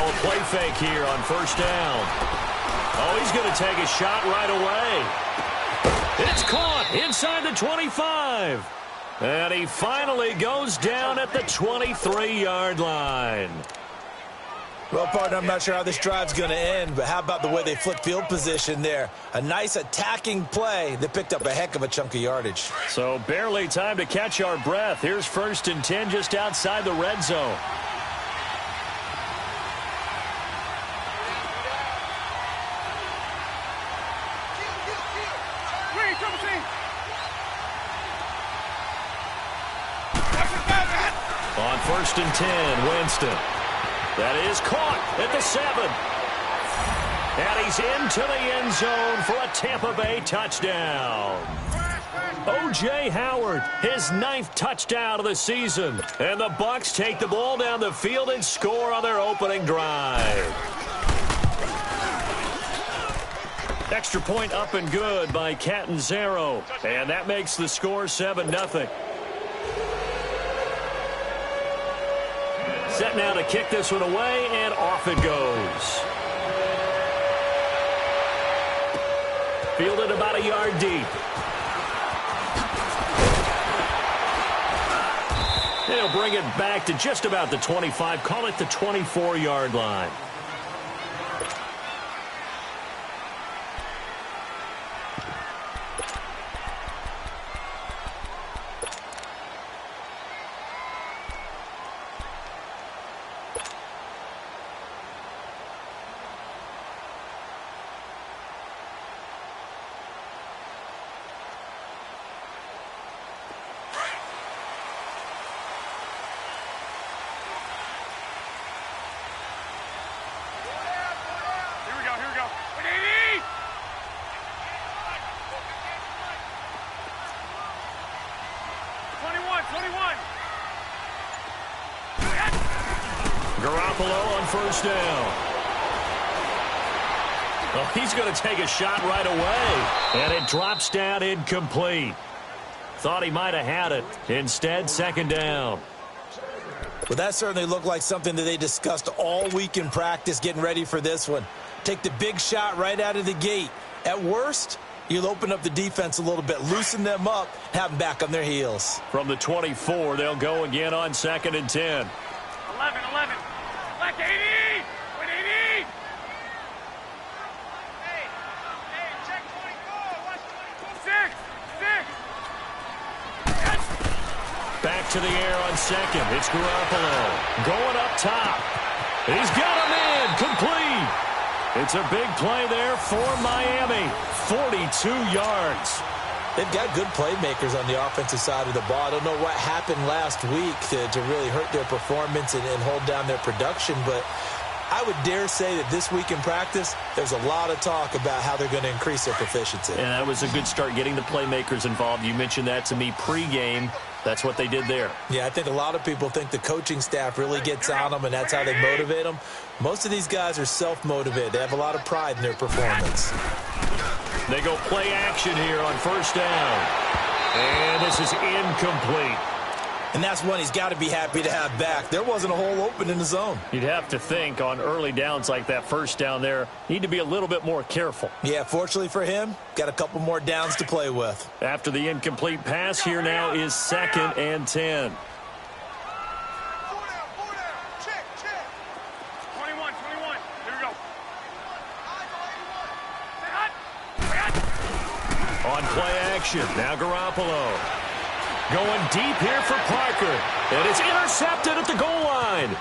a play fake here on first down. Oh, he's going to take a shot right away. It's caught inside the 25. And he finally goes down at the 23-yard line. Well, partner, I'm not sure how this drive's going to end, but how about the way they flip field position there? A nice attacking play that picked up a heck of a chunk of yardage. So barely time to catch our breath. Here's 1st and 10 just outside the red zone. On 1st and 10, Winston. That is caught at the 7. And he's into the end zone for a Tampa Bay touchdown. O.J. Howard, his 9th touchdown of the season. And the Bucs take the ball down the field and score on their opening drive. Extra point up and good by Catanzaro. And that makes the score 7-0. Set now to kick this one away, and off it goes. Fielded about a yard deep. They'll bring it back to just about the 25, call it the 24-yard line. Garoppolo on first down. Well, he's going to take a shot right away. And it drops down incomplete. Thought he might have had it. Instead, 2nd down. Well, that certainly looked like something that they discussed all week in practice getting ready for this one. Take the big shot right out of the gate. At worst, you'll open up the defense a little bit, loosen them up, have them back on their heels. From the 24, they'll go again on 2nd and 10. 11. Black 80! 180! Hey, check 24. Watch 24. 6. Back to the air on 2nd. It's Garoppolo. Going up top. He's got him in. Complete. It's a big play there for Miami. 42 yards. They've got good playmakers on the offensive side of the ball. I don't know what happened last week to really hurt their performance and hold down their production, but I would dare say that this week in practice, there's a lot of talk about how they're going to increase their proficiency. And that was a good start getting the playmakers involved. You mentioned that to me pregame. That's what they did there. Yeah, I think a lot of people think the coaching staff really gets on them, and that's how they motivate them. Most of these guys are self-motivated. They have a lot of pride in their performance. They go play action here on first down. And this is incomplete. And that's one he's got to be happy to have back. There wasn't a hole open in the zone. You'd have to think on early downs like that first down there, need to be a little bit more careful. Yeah, fortunately for him, got a couple more downs to play with. After the incomplete pass, here now is 2nd and 10. 21. Here we go. On play action, now Garoppolo. Going deep here for Parker. And it's intercepted at the goal line.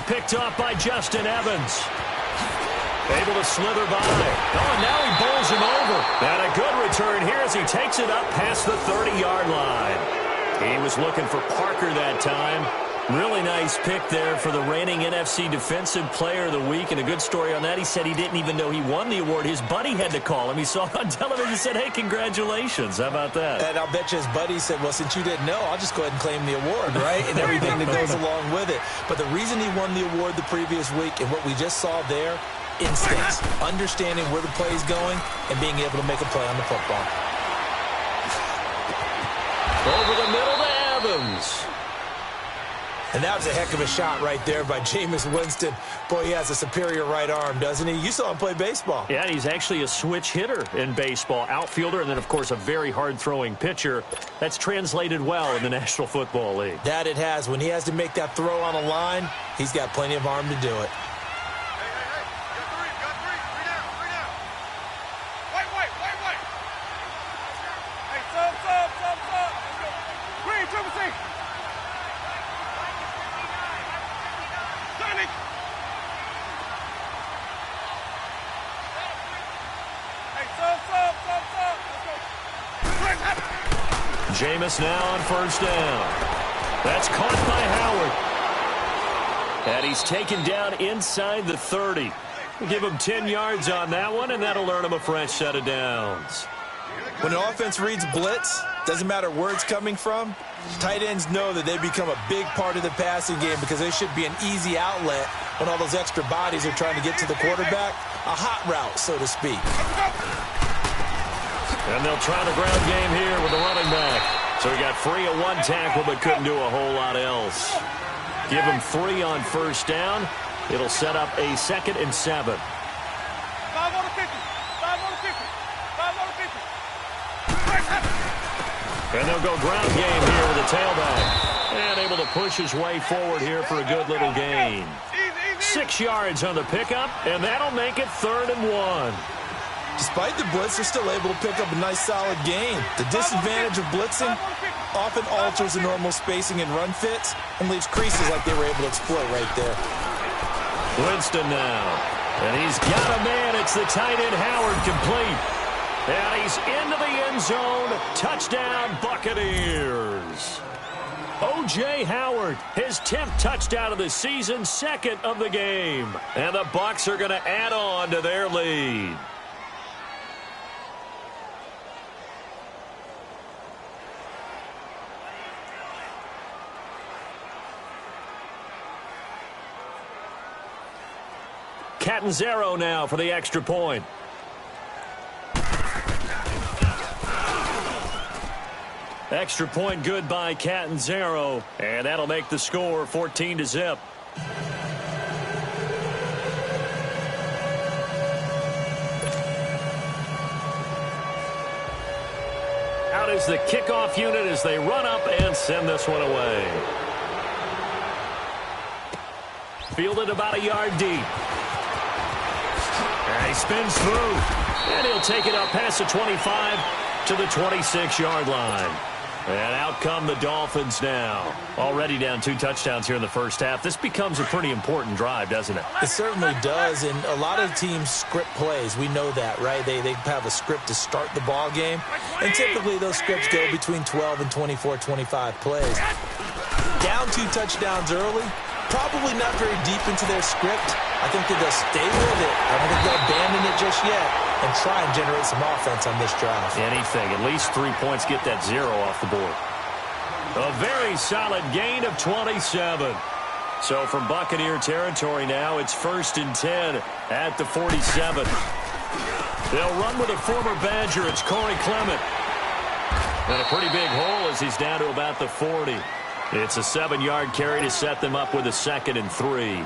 Picked off by Justin Evans. Able to slither by. Oh, and now he bowls him over. And a good return here as he takes it up past the 30-yard line. He was looking for Parker that time. Really nice pick there for the reigning NFC Defensive Player of the Week. And a good story on that. He said he didn't even know he won the award. His buddy had to call him. He saw it on television and said, hey, congratulations. How about that? And I'll bet you his buddy said, well, since you didn't know, I'll just go ahead and claim the award, right? And everything that goes along with it. But the reason he won the award the previous week and what we just saw there, instincts, understanding where the play is going and being able to make a play on the football. Over the middle to Evans. And that was a heck of a shot right there by Jameis Winston. Boy, he has a superior right arm, doesn't he? You saw him play baseball. Yeah, he's actually a switch hitter in baseball. Outfielder, and then, of course, a very hard-throwing pitcher. That's translated well in the National Football League. That it has. When he has to make that throw on a line, he's got plenty of arm to do it. Jameis now on first down. That's caught by Howard. And he's taken down inside the 30. We'll give him 10 yards on that one, and that'll earn him a fresh set of downs. When an offense reads blitz, doesn't matter where it's coming from, tight ends know that they become a big part of the passing game because they should be an easy outlet when all those extra bodies are trying to get to the quarterback. A hot route, so to speak. And they'll try the ground game here with the running back. So he got free of one tackle but couldn't do a whole lot else. Give him 3 on first down. It'll set up a 2nd and 7. 5 on the 50. 5 on the 50. 5 on the 50. And they'll go ground game here with the tailback. And able to push his way forward here for a good little gain. 6 yards on the pickup, and that'll make it 3rd and 1. Despite the blitz, they're still able to pick up a nice, solid gain. The disadvantage of blitzing often alters the normal spacing and run fits and leaves creases like they were able to exploit right there. Winston now. And he's got a man. It's the tight end Howard complete. And he's into the end zone. Touchdown, Buccaneers. O.J. Howard, his 10th touchdown of the season, 2nd of the game. And the Bucs are going to add on to their lead. Catanzaro now for the extra point. Extra point good by Catanzaro, and that'll make the score 14-0. Out is the kickoff unit as they run up and send this one away. Fielded about a yard deep. And he spins through, and he'll take it up past the 25 to the 26-yard line. And out come the Dolphins now. Already down 2 touchdowns here in the first half. This becomes a pretty important drive, doesn't it? It certainly does, and a lot of teams script plays. We know that, right? They have a script to start the ball game, and typically those scripts go between 12 and 24, 25 plays. Down 2 touchdowns early, probably not very deep into their script. I think that they'll stay with it. I don't think they'll abandon it just yet and try and generate some offense on this drive. Anything. At least 3 points. Get that 0 off the board. A very solid gain of 27. So from Buccaneer territory now, it's 1st and 10 at the 47. They'll run with a former Badger. It's Corey Clement. And a pretty big hole as he's down to about the 40. It's a 7-yard carry to set them up with a 2nd and 3.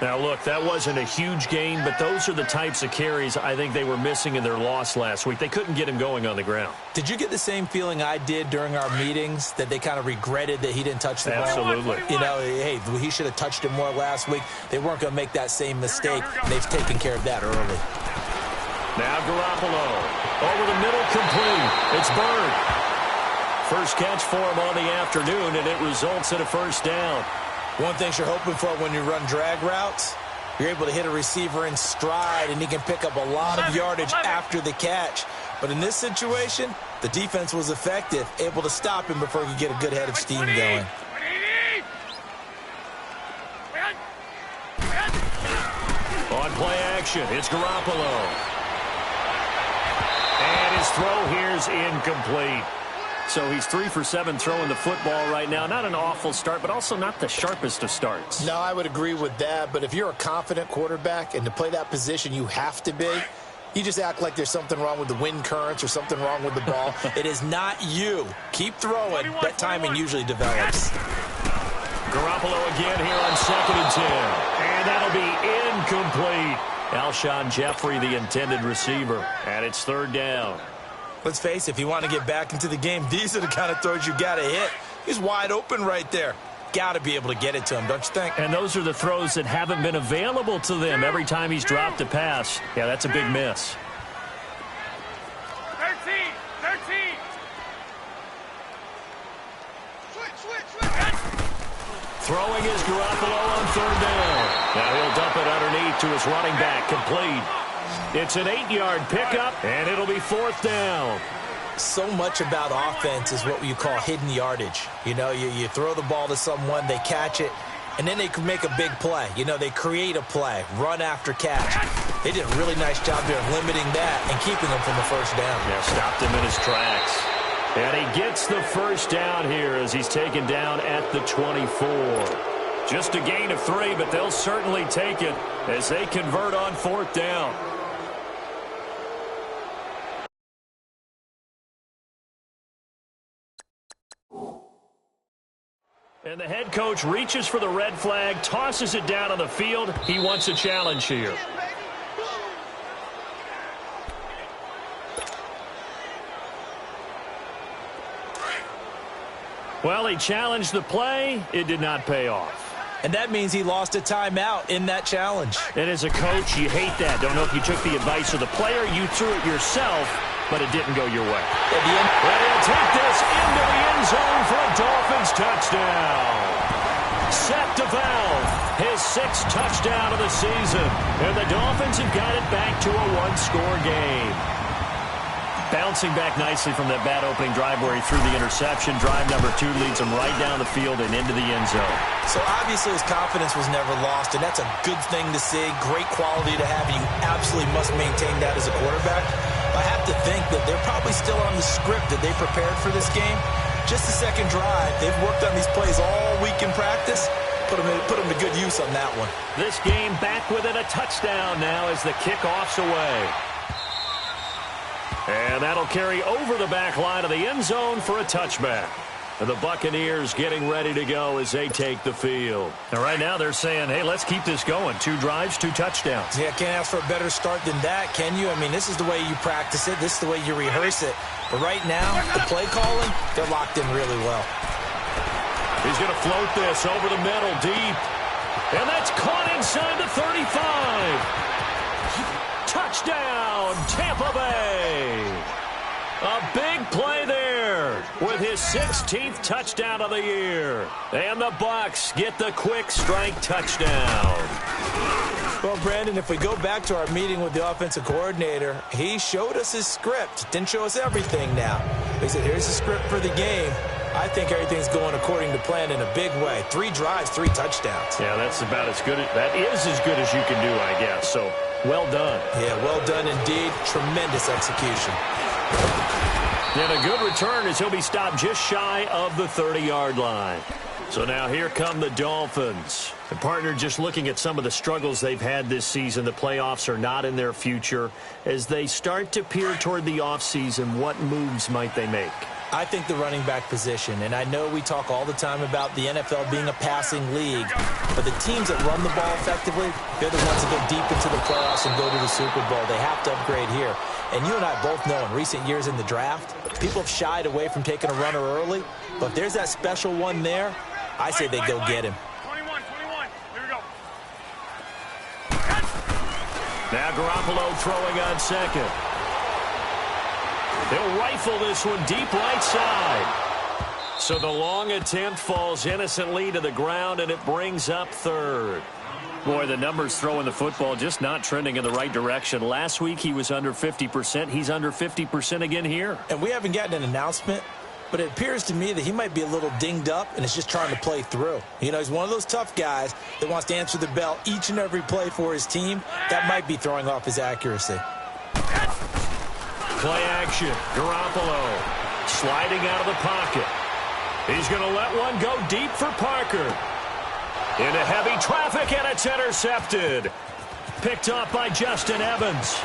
Now, look, that wasn't a huge gain, but those are the types of carries I think they were missing in their loss last week. They couldn't get him going on the ground. Did you get the same feeling I did during our meetings, that they kind of regretted that he didn't touch the ball? Absolutely. You know, hey, he should have touched it more last week. They weren't going to make that same mistake, and they've taken care of that early. Now Garoppolo. Over the middle, complete. It's Bird. First catch for him on the afternoon, and it results in a first down. One thing you're hoping for when you run drag routes, you're able to hit a receiver in stride, and he can pick up a lot of yardage after the catch. But in this situation, the defense was effective, able to stop him before he could get a good head of steam going. On play action, it's Garoppolo. And his throw here's incomplete. So he's 3 for 7 throwing the football right now. Not an awful start, but also not the sharpest of starts. No, I would agree with that. But if you're a confident quarterback and to play that position you have to be, you just act like there's something wrong with the wind currents or something wrong with the ball. It is not you. Keep throwing. That timing usually develops. Garoppolo again here on 2nd and 10. And that'll be incomplete. Alshon Jeffrey, the intended receiver. And it's 3rd down. Let's face it, if you want to get back into the game, these are the kind of throws you got to hit. He's wide open right there. Got to be able to get it to him, don't you think? And those are the throws that haven't been available to them every time he's dropped a pass. Yeah, that's a big miss. 13. Throwing is Garoppolo on 3rd down. Now he'll dump it underneath to his running back, complete. It's an 8-yard pickup, and it'll be 4th down. So much about offense is what you call hidden yardage. You know, you throw the ball to someone, they catch it, and then they can make a big play. You know, they create a play, run after catch. They did a really nice job there of limiting that and keeping them from the 1st down. Yeah, stopped him in his tracks. And he gets the 1st down here as he's taken down at the 24. Just a gain of 3, but they'll certainly take it as they convert on 4th down. And the head coach reaches for the red flag, tosses it down on the field. He wants a challenge here. Well, he challenged the play. It did not pay off. And that means he lost a timeout in that challenge. And as a coach, you hate that. Don't know if you took the advice of the player. You threw it yourself, but it didn't go your way. At the end, and he'll take this into the end zone for a Dolphins touchdown. Seth DeValve, his 6th touchdown of the season. And the Dolphins have got it back to a 1-score game. Bouncing back nicely from that bad opening drive where he threw the interception. Drive number 2 leads him right down the field and into the end zone. So obviously his confidence was never lost, and that's a good thing to see. Great quality to have, and you absolutely must maintain that as a quarterback. I have to think that they're probably still on the script that they prepared for this game. Just the 2nd drive. They've worked on these plays all week in practice. Put them to good use on that one. This game back within a touchdown now as the kickoff's away. And that'll carry over the back line of the end zone for a touchback. And the Buccaneers getting ready to go as they take the field. And right now they're saying, hey, let's keep this going. 2 drives, 2 touchdowns. Yeah, can't ask for a better start than that, can you? I mean, this is the way you practice it. This is the way you rehearse it. But right now, the play calling, they're locked in really well. He's going to float this over the middle, deep. And that's caught inside the 35. Touchdown, Tampa Bay. A big play there with his 16th touchdown of the year. And the Bucs get the quick strike touchdown. Well, Brandon, if we go back to our meeting with the offensive coordinator, he showed us his script. Didn't show us everything now. He said, here's the script for the game. I think everything's going according to plan in a big way. 3 drives, 3 touchdowns. Yeah, that's about as good. That is as good as you can do, I guess. So, well done. Yeah, well done indeed. Tremendous execution. And a good return as he'll be stopped just shy of the 30-yard line. So now here come the Dolphins. And partner, just looking at some of the struggles they've had this season, the playoffs are not in their future. As they start to peer toward the offseason, what moves might they make? I think the running back position, and I know we talk all the time about the NFL being a passing league, but the teams that run the ball effectively, they're the ones that go deep into the playoffs and go to the Super Bowl. They have to upgrade here. And you and I both know in recent years in the draft, people have shied away from taking a runner early, but if there's that special one there, I say they go get him. 21. Here we go. Now Garoppolo throwing on 2nd. They'll rifle this one deep right side. So the long attempt falls innocently to the ground, and it brings up 3rd. Boy, the numbers throwing the football just not trending in the right direction. Last week he was under 50%. He's under 50% again here. And we haven't gotten an announcement, but it appears to me that he might be a little dinged up and is just trying to play through. You know, he's one of those tough guys that wants to answer the bell each and every play for his team. That might be throwing off his accuracy. Play action. Garoppolo sliding out of the pocket. He's going to let one go deep for Parker. Into heavy traffic, and it's intercepted. Picked up by Justin Evans.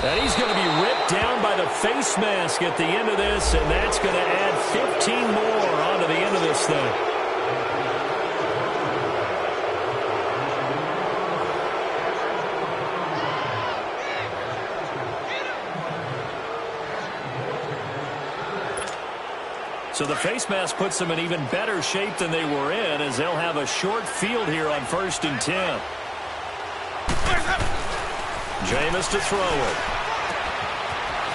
And he's going to be ripped down by the face mask at the end of this, and that's going to add 15 more onto the end of this thing. So the face mask puts them in even better shape than they were in, as they'll have a short field here on 1st and 10. Jameis to throw it.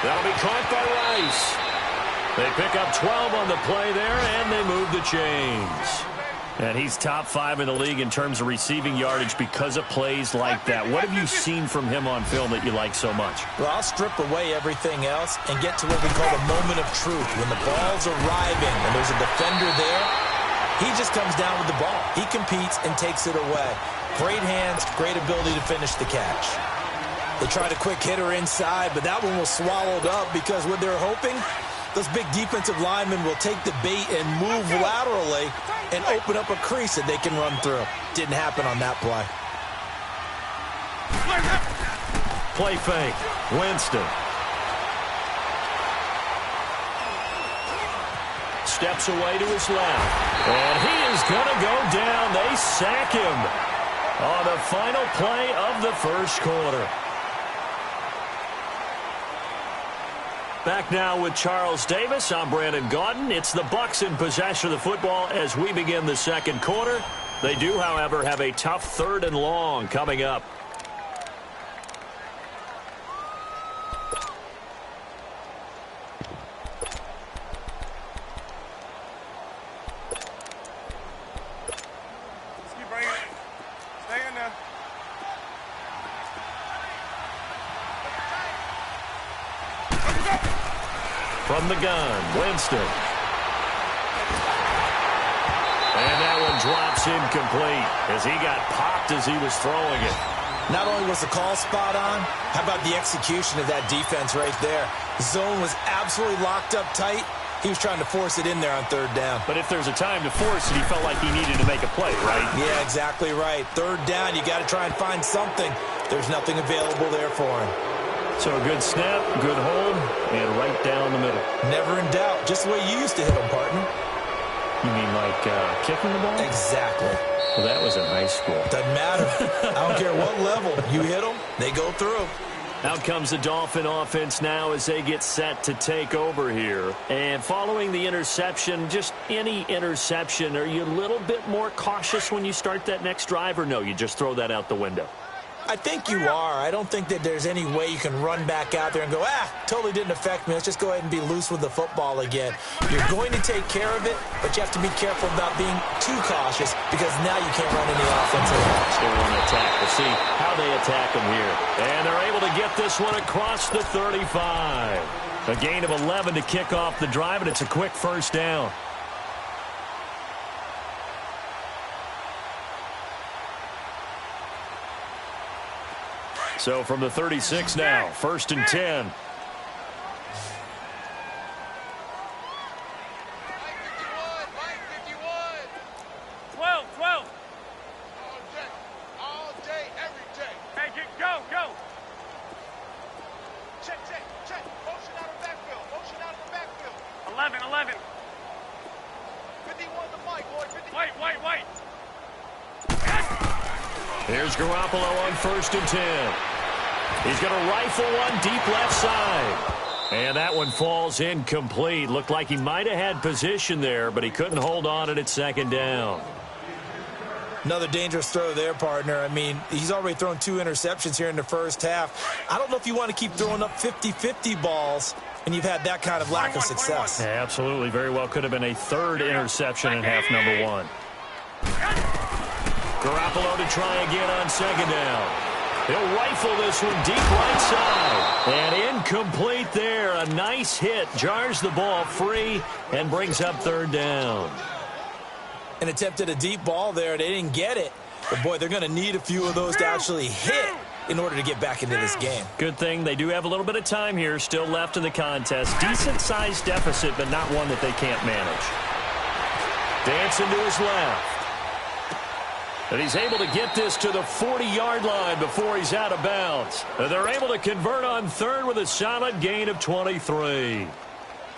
That'll be caught by Rice. They pick up 12 on the play there, and they move the chains. And he's top 5 in the league in terms of receiving yardage because of plays like that. What have you seen from him on film that you like so much? Well, I'll strip away everything else and get to what we call the moment of truth. When the ball's arriving and there's a defender there, he just comes down with the ball. He competes and takes it away. Great hands, great ability to finish the catch. They tried a quick hitter inside, but that one was swallowed up because what they're hoping, those big defensive linemen will take the bait and move laterally and open up a crease that they can run through. Didn't happen on that play. Play fake. Winston. Steps away to his left. And he is going to go down. They sack him on the final play of the first quarter. Back now with Charles Davis. I'm Brandon Gaudin. It's the Bucs in possession of the football as we begin the second quarter. They do, however, have a tough 3rd and long coming up. Let's keep bringing it. Stay in there. From the gun, Winston. And that one drops incomplete as he got popped as he was throwing it. Not only was the call spot on, how about the execution of that defense right there? Zone was absolutely locked up tight. He was trying to force it in there on 3rd down. But if there's a time to force it, he felt like he needed to make a play, right? Yeah, exactly right. 3rd down, you got to try and find something. There's nothing available there for him. So a good snap, good hold, and right down the middle. Never in doubt. Just the way you used to hit them, partner. You mean like kicking the ball? Exactly. Well, that was in high school. Doesn't matter. I don't care what level. You hit them, they go through. Out comes the Dolphin offense now as they get set to take over here. And following the interception, just any interception, are you a little bit more cautious when you start that next drive, or no, you just throw that out the window? I think you are. I don't think that there's any way you can run back out there and go, totally didn't affect me. Let's just go ahead and be loose with the football again. You're going to take care of it, but you have to be careful about being too cautious because now you can't run any offense at all. They want to attack. We'll see how they attack them here. And they're able to get this one across the 35. A gain of 11 to kick off the drive, and it's a quick 1st down. So from the 36 now, 1st and 10. Go. Check. Motion out of the backfield. 11. 51 the mic, boy. 50. Wait. Here's Garoppolo on 1st and 10. He's going to rifle one deep left side. And that one falls incomplete. Looked like he might have had position there, but he couldn't hold on it at 2nd down. Another dangerous throw there, partner. I mean, he's already thrown 2 interceptions here in the first half. I don't know if you want to keep throwing up 50-50 balls and you've had that kind of lack of success. Yeah, absolutely. Very well could have been a 3rd interception in half number 1. Garoppolo to try again on 2nd down. He'll rifle this one deep right side. And incomplete there. A nice hit. Jars the ball free and brings up 3rd down. And attempted a deep ball there. They didn't get it. But, boy, they're going to need a few of those to actually hit in order to get back into this game. Good thing they do have a little bit of time here still left in the contest. Decent-sized deficit, but not one that they can't manage. Dancing to his left. And he's able to get this to the 40-yard line before he's out of bounds. And they're able to convert on third with a solid gain of 23.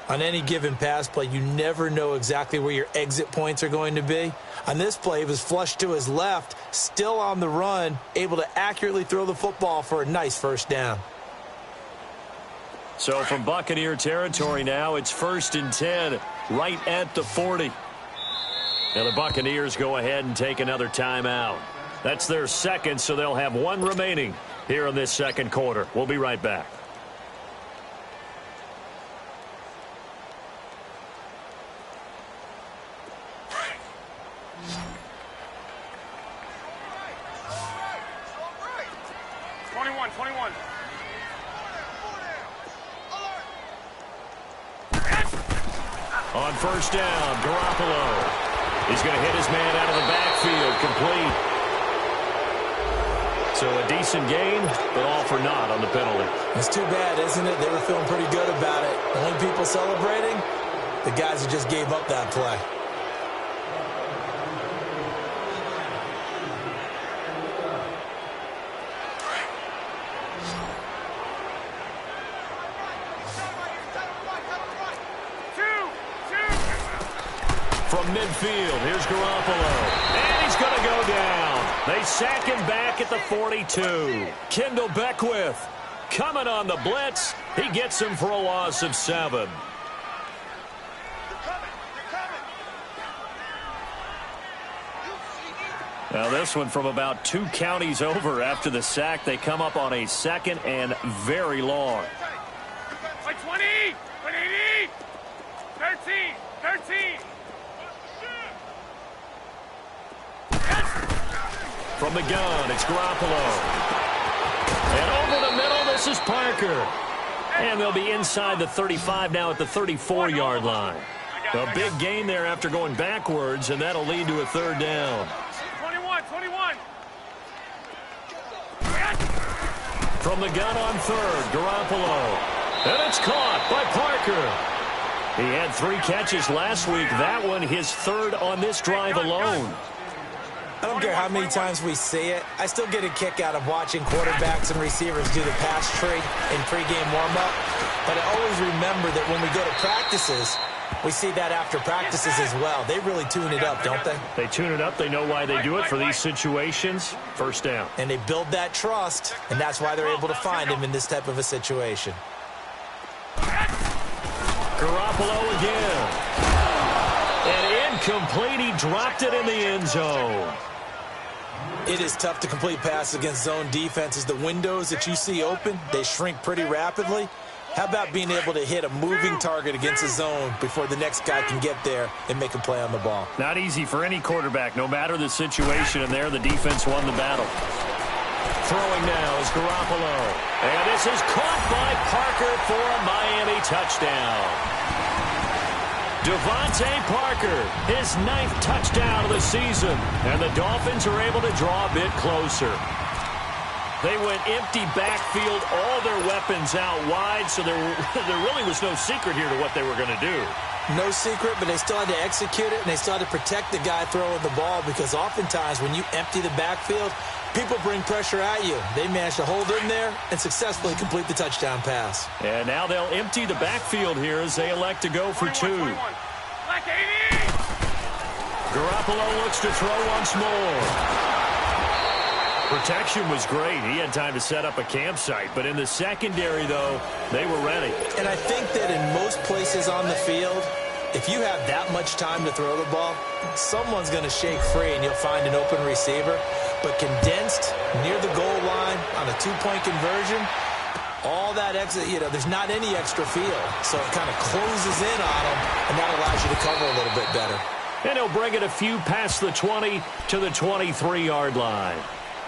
On any given pass play, you never know exactly where your exit points are going to be. On this play, he was flushed to his left, still on the run, able to accurately throw the football for a nice first down. So from Buccaneer territory now, it's 1st and 10, right at the 40. And the Buccaneers go ahead and take another timeout. That's their second, so they'll have one remaining here in this second quarter. We'll be right back. On first down, Garoppolo. He's going to hit his man out of the backfield, complete. So a decent gain, but all for naught on the penalty. It's too bad, isn't it? They were feeling pretty good about it. The only people celebrating, the guys who just gave up that play. From midfield, here's Garoppolo. And he's going to go down. They sack him back at the 42. Kendall Beckwith coming on the blitz. He gets him for a loss of 7. Now this one from about 2 counties over after the sack. They come up on a 2nd and very long. 20, 20, 13, 13. From the gun, it's Garoppolo. And over the middle, this is Parker. And they'll be inside the 35 now at the 34-yard line. A big gain there after going backwards, and that'll lead to a 3rd down. 21, 21. From the gun on 3rd, Garoppolo. And it's caught by Parker. He had 3 catches last week. That one, his 3rd on this drive alone. I don't care how many times we see it. I still get a kick out of watching quarterbacks and receivers do the pass tree in pregame warm-up. But I always remember that when we go to practices, we see that after practices as well. They really tune it up, don't they? They tune it up. They know why they do it for these situations. First down. And they build that trust, and that's why they're able to find him in this type of a situation. Garoppolo again. And incomplete. He dropped it in the end zone. It is tough to complete passes against zone defenses. The windows that you see open, they shrink pretty rapidly. How about being able to hit a moving target against a zone before the next guy can get there and make a play on the ball? Not easy for any quarterback, no matter the situation, and there the defense won the battle. Throwing now is Garoppolo. And this is caught by Parker for a Miami touchdown. Devontae Parker, his 9th touchdown of the season. And the Dolphins are able to draw a bit closer. They went empty backfield, all their weapons out wide, so there really was no secret here to what they were going to do. No secret, but they still had to execute it, and they still had to protect the guy throwing the ball, because oftentimes when you empty the backfield, people bring pressure at you. They managed to hold in there and successfully complete the touchdown pass. And now they'll empty the backfield here as they elect to go for 2. Garoppolo looks to throw once more. Protection was great. He had time to set up a campsite. But in the secondary, though, they were ready. And I think that in most places on the field, if you have that much time to throw the ball, someone's going to shake free and you'll find an open receiver. But condensed near the goal line on a 2-point conversion, all that extra, there's not any extra field. So it kind of closes in on them, and that allows you to cover a little bit better. And he'll bring it a few past the 20 to the 23-yard line.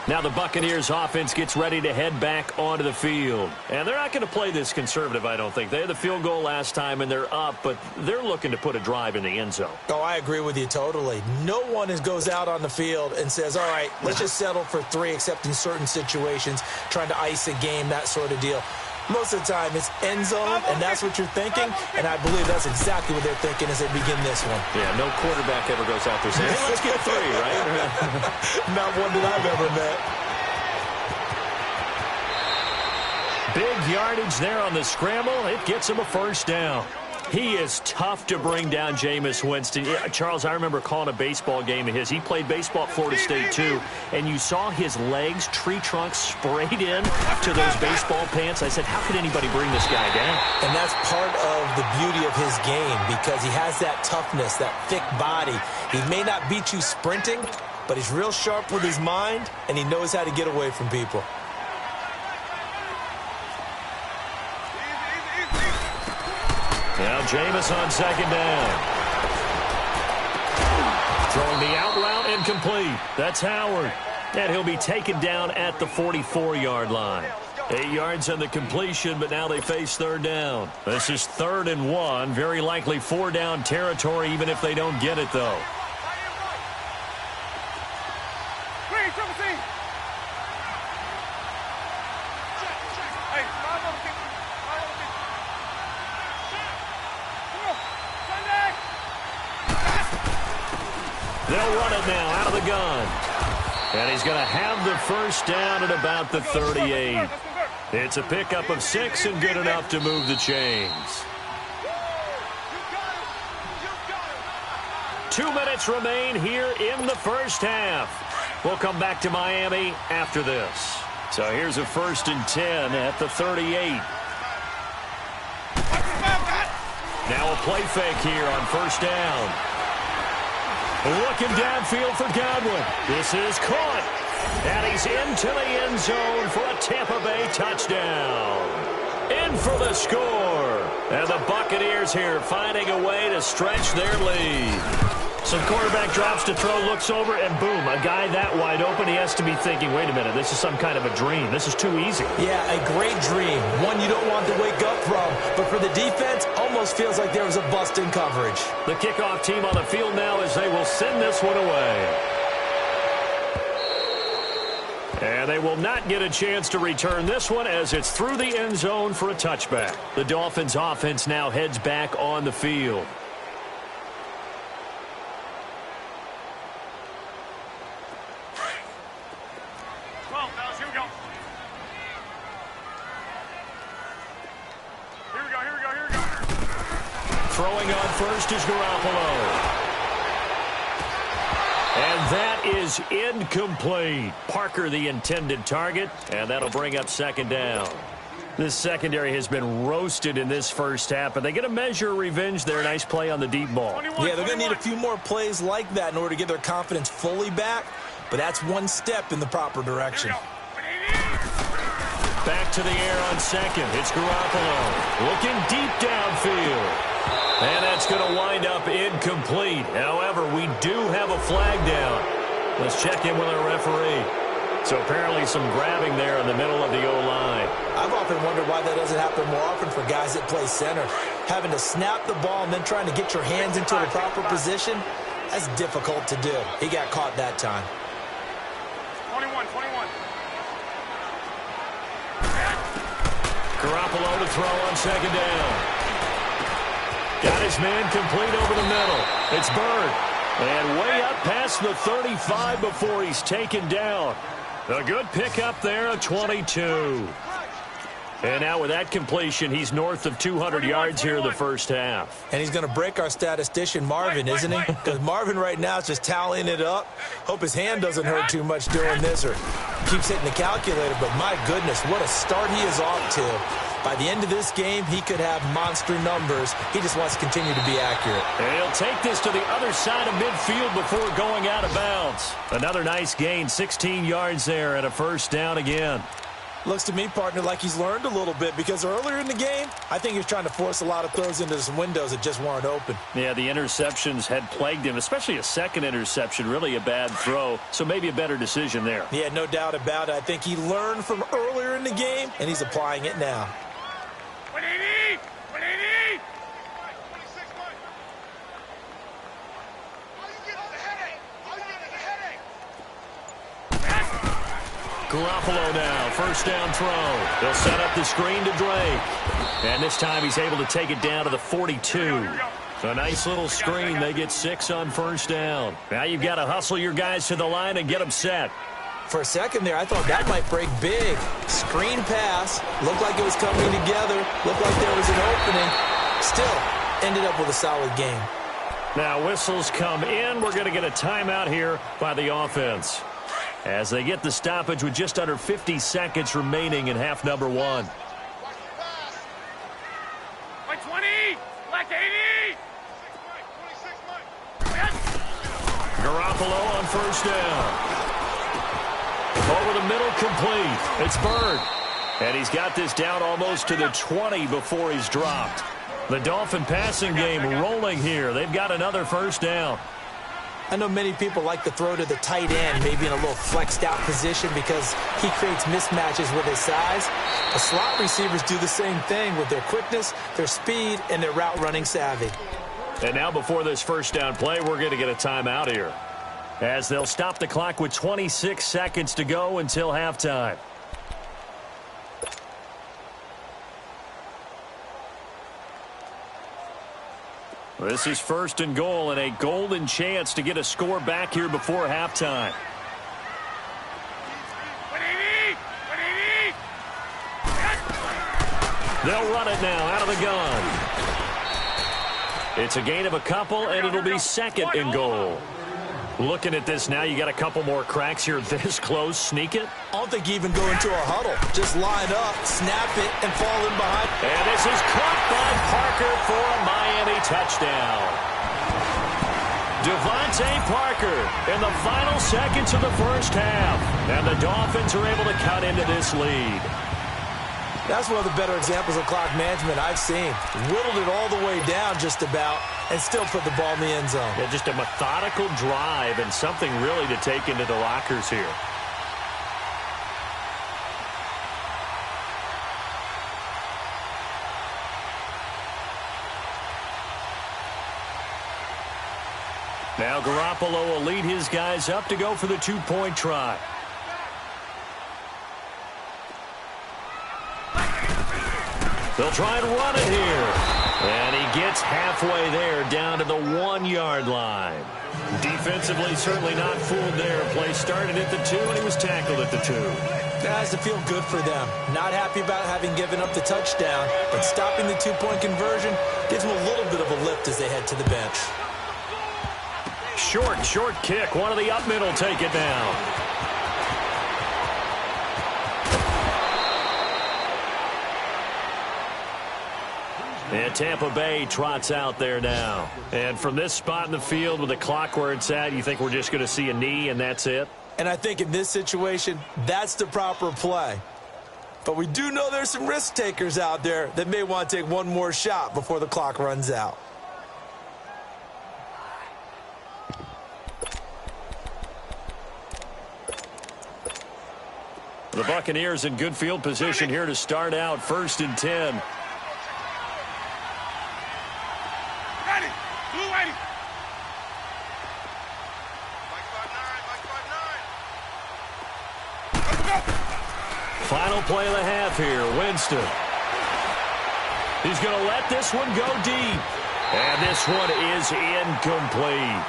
Now the Buccaneers offense gets ready to head back onto the field. And they're not going to play this conservative, I don't think. They had the field goal last time, and they're up, but they're looking to put a drive in the end zone. Oh, I agree with you totally. No one goes out on the field and says, all right, let's just settle for 3, except in certain situations, trying to ice a game, that sort of deal. Most of the time, it's end zone, and that's what you're thinking, and I believe that's exactly what they're thinking as they begin this one. Yeah, no quarterback ever goes out there saying, hey, let's get 3, right? Not one that I've ever met. Big yardage there on the scramble. It gets him a first down. He is tough to bring down, Jameis Winston. Yeah, Charles, I remember calling a baseball game of his. He played baseball at Florida State, too, and you saw his legs, tree trunks sprayed in to those baseball pants. I said, how could anybody bring this guy down? And that's part of the beauty of his game because he has that toughness, that thick body. He may not beat you sprinting, but he's real sharp with his mind, and he knows how to get away from people. Now Jameis on second down. Throwing the out route incomplete. That's Howard. And he'll be taken down at the 44-yard line. 8 yards on the completion, but now they face third down. This is 3rd and 1. Very likely 4-down territory, even if they don't get it, though. They'll run it now out of the gun. And he's going to have the first down at about the 38. It's a pickup of 6 and good enough to move the chains. 2 minutes remain here in the first half. We'll come back to Miami after this. So here's a 1st and 10 at the 38. Now a play fake here on first down. Looking downfield for Godwin. This is caught. And he's into the end zone for a Tampa Bay touchdown. In for the score. And the Buccaneers here finding a way to stretch their lead. Some quarterback drops to throw, looks over, and boom, a guy that wide open, he has to be thinking, wait a minute, this is some kind of a dream. This is too easy. Yeah, a great dream. One you don't want to wake up from. But for the defense, almost feels like there was a bust in coverage. The kickoff team on the field now as they will send this one away. And they will not get a chance to return this one as it's through the end zone for a touchback. The Dolphins offense now heads back on the field. Throwing on first is Garoppolo. And that is incomplete. Parker the intended target, and that'll bring up second down. This secondary has been roasted in this first half, but they get a measure of revenge there. Nice play on the deep ball. Yeah, they're going to need a few more plays like that in order to get their confidence fully back, but that's one step in the proper direction. Back to the air on second. It's Garoppolo looking deep downfield. And that's going to wind up incomplete. However, we do have a flag down. Let's check in with our referee. So apparently some grabbing there in the middle of the O-line. I've often wondered why that doesn't happen more often for guys that play center. Having to snap the ball and then trying to get your hands into the proper position, that's difficult to do. He got caught that time. 21. Garoppolo to throw on second down. Got his man complete over the middle. It's Bird. And way up past the 35 before he's taken down. A good pickup there of 22. And now with that completion, he's north of 200 yards here in the first half. And he's going to break our statistician, Marvin, isn't he? Because Marvin right now is just tallying it up. Hope his hand doesn't hurt too much doing this or keeps hitting the calculator. But my goodness, what a start he is off to. By the end of this game, he could have monster numbers. He just wants to continue to be accurate. And he'll take this to the other side of midfield before going out of bounds. Another nice gain, 16 yards there and a first down again. Looks to me, partner, like he's learned a little bit because earlier in the game, I think he was trying to force a lot of throws into some windows that just weren't open. Yeah, the interceptions had plagued him, especially a second interception, really a bad throw. So maybe a better decision there. Yeah, no doubt about it. I think he learned from earlier in the game, and he's applying it now. 180! Garoppolo now, first down throw. They'll set up the screen to Drake. And this time he's able to take it down to the 42. A nice little screen. They get 6 on first down. Now you've got to hustle your guys to the line and get them set. For a second there, I thought that might break big. Screen pass. Looked like it was coming together. Looked like there was an opening. Still, ended up with a solid game. Now whistles come in. We're going to get a timeout here by the offense, as they get the stoppage with just under 50 seconds remaining in half number 1. Like 20, like 80. Garoppolo on first down. Over the middle, complete. It's Bird. And he's got this down almost to the 20 before he's dropped. The Dolphin passing game rolling here. They've got another first down. I know many people like to throw to the tight end, maybe in a little flexed out position because he creates mismatches with his size. The slot receivers do the same thing with their quickness, their speed, and their route running savvy. And now before this first down play, we're going to get a timeout here, as they'll stop the clock with 26 seconds to go until halftime. This is first and goal, and a golden chance to get a score back here before halftime. 180. They'll run it now out of the gun. It's a gain of a couple, and it'll be second and goal. Looking at this now, you got a couple more cracks here this close. Sneak it. I don't think you even go into a huddle. Just line up, snap it, and fall in behind. And this is caught by Parker for a Miami touchdown. Devontae Parker in the final seconds of the first half. And the Dolphins are able to cut into this lead. That's one of the better examples of clock management I've seen. Whittled it all the way down just about and still put the ball in the end zone. Yeah, just a methodical drive and something really to take into the lockers here. Now Garoppolo will lead his guys up to go for the two-point try. They'll try and run it here. And he gets halfway there, down to the 1-yard line. Defensively, certainly not fooled there. Play started at the 2, and he was tackled at the 2. That has to feel good for them. Not happy about having given up the touchdown, but stopping the two-point conversion gives them a little bit of a lift as they head to the bench. Short kick. One of the up middle take it down. And Tampa Bay trots out there now. And from this spot in the field with the clock where it's at, you think we're just going to see a knee and that's it? And I think in this situation, that's the proper play. But we do know there's some risk takers out there that may want to take one more shot before the clock runs out. The Buccaneers in good field position here to start out, 1st and 10. Final play of the half here, Winston. He's going to let this one go deep. And this one is incomplete.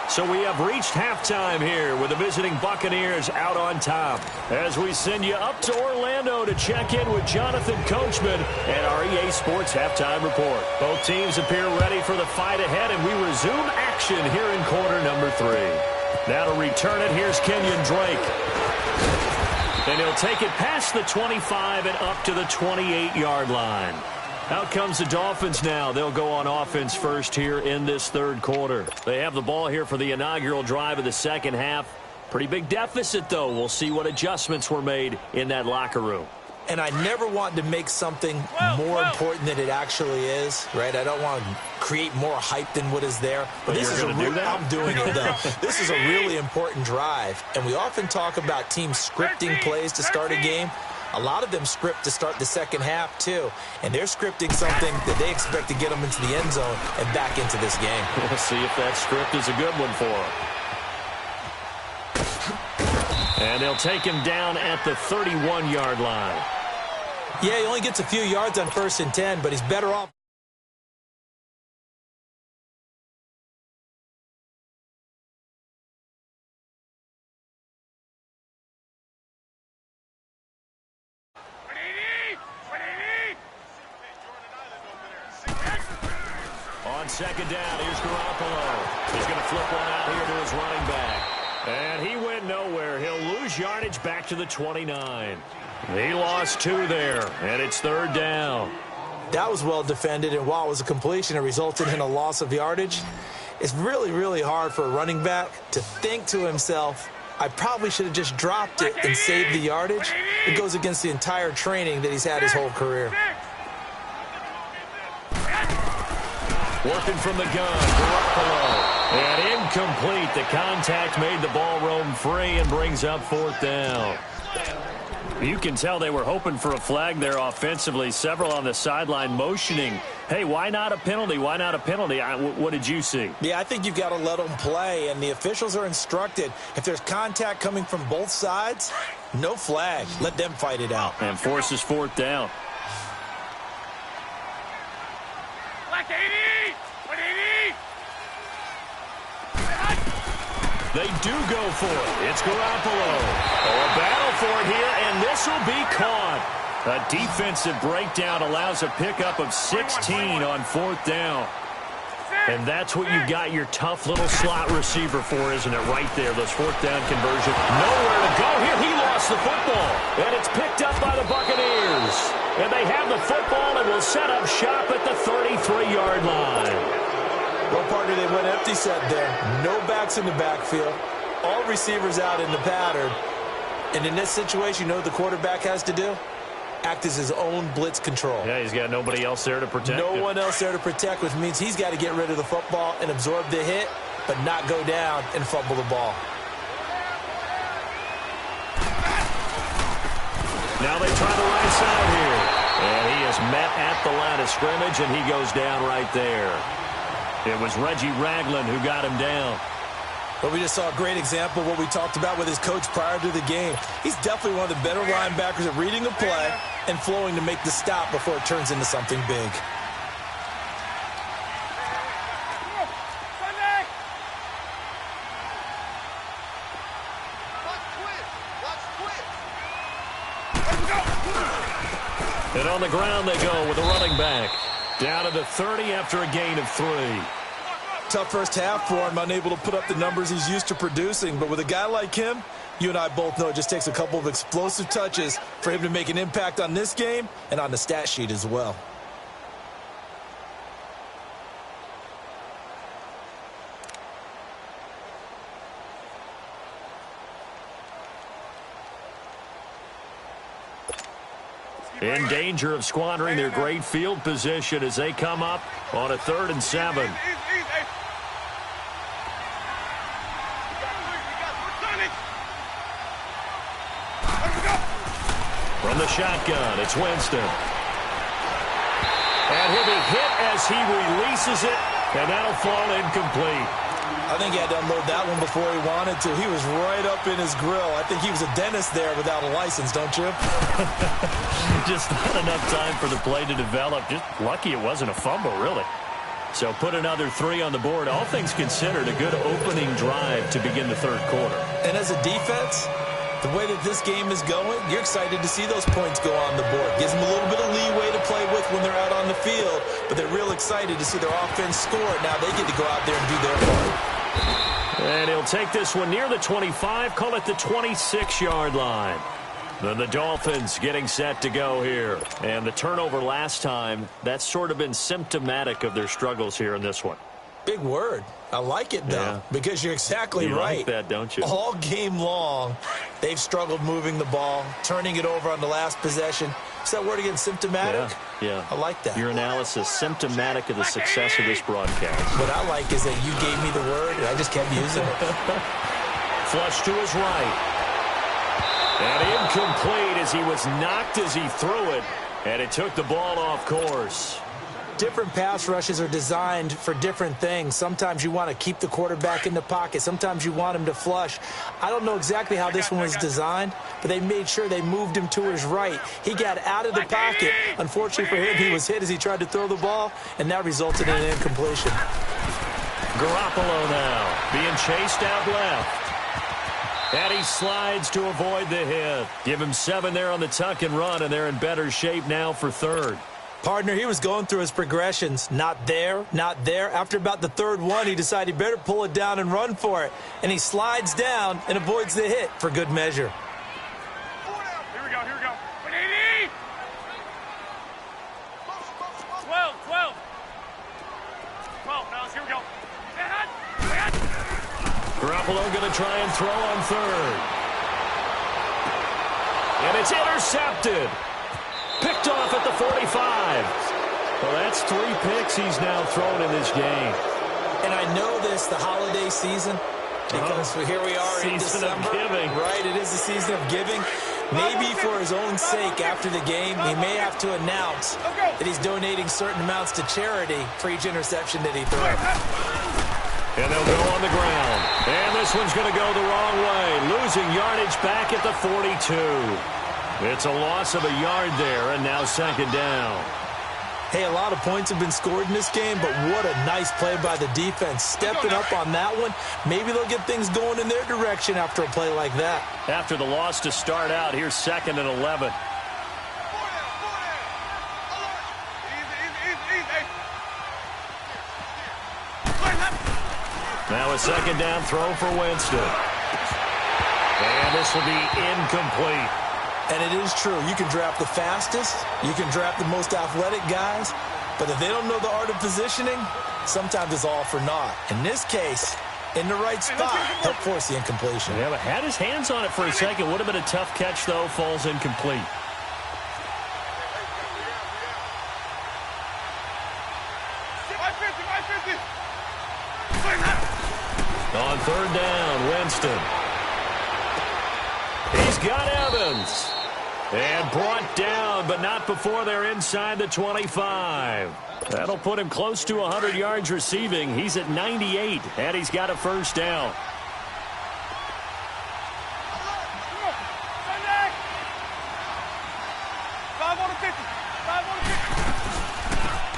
So we have reached halftime here with the visiting Buccaneers out on top. As we send you up to Orlando to check in with Jonathan Coachman and our EA Sports Halftime Report. Both teams appear ready for the fight ahead, and we resume action here in quarter number 3. Now to return it, here's Kenyon Drake. And he'll take it past the 25 and up to the 28-yard line. Out comes the Dolphins now. They'll go on offense first here in this third quarter. They have the ball here for the inaugural drive of the second half. Pretty big deficit, though. We'll see what adjustments were made in that locker room. And I never want to make something more important than it actually is, right? I don't want to create more hype than what is there. But this is I'm doing it, though. This is a really important drive. And we often talk about teams scripting plays to start a game. A lot of them script to start the second half, too. And they're scripting something that they expect to get them into the end zone and back into this game. We'll see if that script is a good one for them. And they'll take him down at the 31-yard line. Yeah, he only gets a few yards on 1st and 10, but he's better off. On 2nd down, here's Garoppolo. He's going to flip one out here to his running back. And he went nowhere. He'll lose yardage back to the 29. He lost 2 there, and it's 3rd down. That was well defended, and while it was a completion, it resulted in a loss of yardage. It's really, really hard for a running back to think to himself, I probably should have just dropped it and saved the yardage. It goes against the entire training that he's had his whole career. Working from the gun, Garoppolo. And incomplete. The contact made the ball roam free and brings up 4th down. You can tell they were hoping for a flag there offensively. Several on the sideline motioning, hey, why not a penalty? Why not a penalty? What did you see? Yeah, I think you've got to let them play, and the officials are instructed. If there's contact coming from both sides, no flag. Let them fight it out. And forces 4th down. Black 80! 180! They do go for it. It's Garoppolo. A battle for it here, and this will be caught. A defensive breakdown allows a pickup of 16 on 4th down. And that's what you got your tough little slot receiver for, isn't it? Right there, those 4th down conversions. Nowhere to go here. He lost the football, and it's picked up by the Buccaneers. And they have the football and will set up shop at the 33-yard line. Well, partner, they went empty set there. No backs in the backfield. All receivers out in the pattern. And in this situation, you know what the quarterback has to do? Act as his own blitz control. Yeah, he's got nobody else there to protect him. No one else there to protect, which means he's got to get rid of the football and absorb the hit, but not go down and fumble the ball. Now they try the right side here. And he is met at the line of scrimmage, and he goes down right there. It was Reggie Ragland who got him down. But we just saw a great example of what we talked about with his coach prior to the game. He's definitely one of the better linebackers at reading a play and flowing to make the stop before it turns into something big. And on the ground they go with a running back. Down to the 30 after a gain of 3. Tough first half for him, unable to put up the numbers he's used to producing. But with a guy like him, you and I both know it just takes a couple of explosive touches for him to make an impact on this game and on the stat sheet as well. In danger of squandering their great field position as they come up on a 3rd and 7. From the shotgun, it's Winston. And he'll be hit as he releases it, and that'll fall incomplete. I think he had to unload that one before he wanted to. He was right up in his grill. I think he was a dentist there without a license, don't you? Just not enough time for the play to develop. Just lucky it wasn't a fumble, really. So put another 3 on the board. All things considered, a good opening drive to begin the 3rd quarter. And as a defense, the way that this game is going, you're excited to see those points go on the board. Gives them a little bit of leeway to play with when they're out on the field, but they're real excited to see their offense score. Now they get to go out there and do their part. And he'll take this one near the 25, call it the 26-yard line. Then the Dolphins getting set to go here. And the turnover last time, that's sort of been symptomatic of their struggles here in this one. Big word. I like it, though, because you're exactly right. You like that, don't you? All game long, they've struggled moving the ball, turning it over on the last possession. Is that word again, symptomatic? Yeah. I like that. Your analysis, symptomatic of the success of this broadcast. What I like is that you gave me the word, and I just kept using it. Flush to his right. And incomplete as he was knocked as he threw it, and it took the ball off course. different pass rushes are designed for different things. Sometimes you want to keep the quarterback in the pocket. Sometimes you want him to flush. I don't know exactly how this one was designed, but they made sure they moved him to his right. He got out of the pocket. Unfortunately for him, he was hit as he tried to throw the ball, and that resulted in an incompletion. Garoppolo now being chased out left. And he slides to avoid the hit. Give him 7 there on the tuck and run, and they're in better shape now for third. Partner, he was going through his progressions. Not there, not there. After about the third one, he decided he better pull it down and run for it. And he slides down and avoids the hit for good measure. Here we go, here we go. 180! 12, 12. 12, fellas, here we go. Garoppolo going to try and throw on third. And it's intercepted. Picked off at the 45. Well, that's 3 picks he's now thrown in this game. And I know this, the holiday season, because here we are in December. Season of giving. Right, it is the season of giving. Maybe for his own sake, after the game, he may have to announce that he's donating certain amounts to charity for each interception that he throws. And they'll go on the ground. And this one's going to go the wrong way. Losing yardage back at the 42. It's a loss of a yard there, and now second down. Hey, a lot of points have been scored in this game, but what a nice play by the defense. Stepping up on that one. Maybe they'll get things going in their direction after a play like that. After the loss to start out, here's 2nd and 11. Now a second down throw for Winston. And this will be incomplete. And it is true. You can draft the fastest. You can draft the most athletic guys. But if they don't know the art of positioning, sometimes it's all for naught. In this case, in the right spot, help force the incompletion. Yeah, but had his hands on it for a second. Would have been a tough catch, though. Falls incomplete. On third down, Winston. He's got Evans. And brought down, but not before they're inside the 25. That'll put him close to 100 yards receiving. He's at 98, and he's got a first down.